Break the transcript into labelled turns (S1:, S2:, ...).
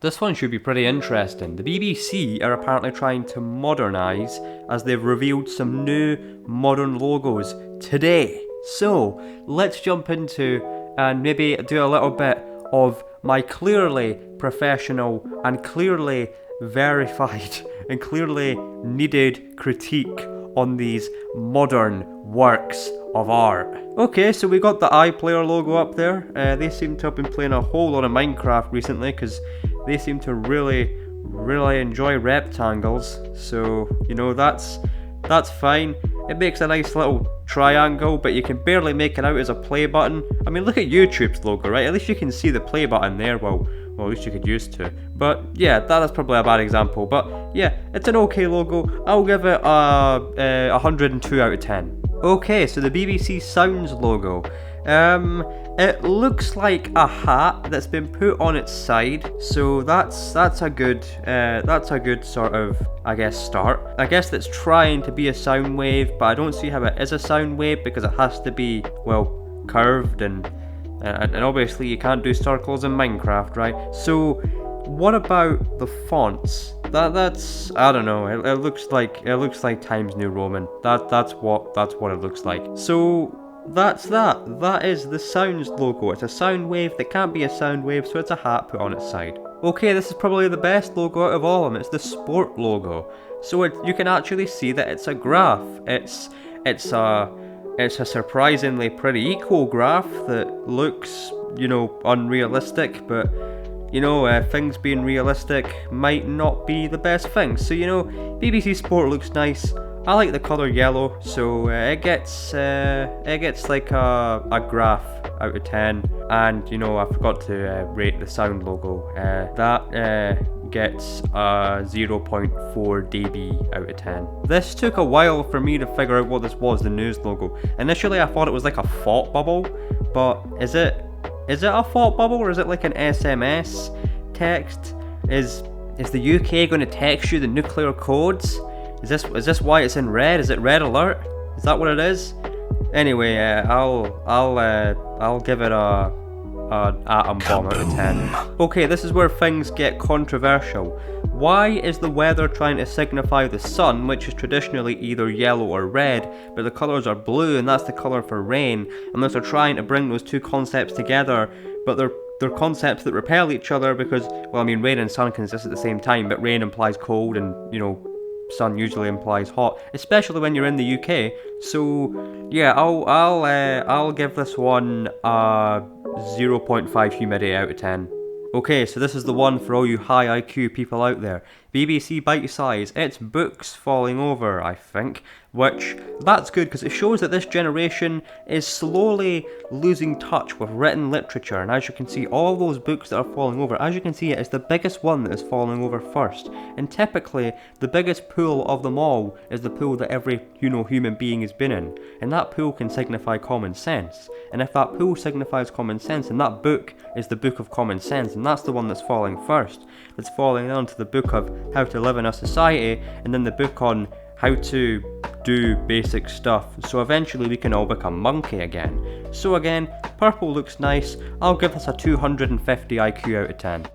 S1: This one should be pretty interesting. The BBC are apparently trying to modernise as they've revealed some new modern logos today. So let's jump into and maybe do a little bit of my clearly professional and clearly verified and clearly needed critique on these modern works of art. Okay, so we got the iPLAYER logo up there. They seem to have been playing a whole lot of Minecraft recently because they seem to really enjoy rectangles. So, you know, that's fine. It makes a nice little triangle, but you can barely make it out as a play button. I mean, look at YouTube's logo, right? At least you can see the play button there. Well, at least you could used to. But yeah, that is probably a bad example. But yeah, it's an okay logo. I'll give it a 102 out of 10. Okay, so the BBC Sounds logo. It looks like a hat that's been put on its side, so that's a good sort of, I guess, start. I guess that's trying to be a sound wave, but I don't see how it is a sound wave because it has to be, well, curved and obviously you can't do circles in Minecraft, right? So what about the fonts? That's I don't know. It looks like Times New Roman. That's what it looks like. So that is the Sounds logo. It's a sound wave that can't be a sound wave, so it's a hat put on its side. Okay, this is probably the best logo out of all of them. It's the Sport logo. So you can actually see that it's a graph. It's a surprisingly pretty equal graph that looks, you know, unrealistic, but you know, things being realistic might not be the best thing. So, you know, BBC Sport looks nice. I like the colour yellow, so it gets like a graph out of 10. And you know, I forgot to rate the Sound logo. That gets a 0.4 dB out of 10. This took a while for me to figure out what this was, the news logo. Initially I thought it was like a thought bubble, but is it a thought bubble or is it like an SMS text? Is the UK going to text you the nuclear codes? Is this why it's in red? Is it red alert? Is that what it is? Anyway, I'll give it a atom bomb out of 10. Okay, this is where things get controversial. Why is the weather trying to signify the sun, which is traditionally either yellow or red, but the colours are blue and that's the colour for rain, unless they're trying to bring those two concepts together, but they're concepts that repel each other because, well, I mean, rain and sun can exist at the same time, but rain implies cold and, you know, sun usually implies hot, especially when you're in the UK. So yeah, I'll give this one a 0.5 humidity out of 10. Okay, so this is the one for all you high IQ people out there. BBC BITESIZE, it's books falling over, I think, which, that's good because it shows that this generation is slowly losing touch with written literature, and as you can see, all those books that are falling over, as you can see, it's the biggest one that is falling over first, and typically, the biggest pool of them all is the pool that every, you know, human being has been in, and that pool can signify common sense, and if that pool signifies common sense, then that book is the book of common sense, and that's the one that's falling first. It's falling down to the book of how to live in a society, and then the book on how to do basic stuff, so eventually we can all become monkey again. So again, purple looks nice. I'll give this a 250 IQ out of 10.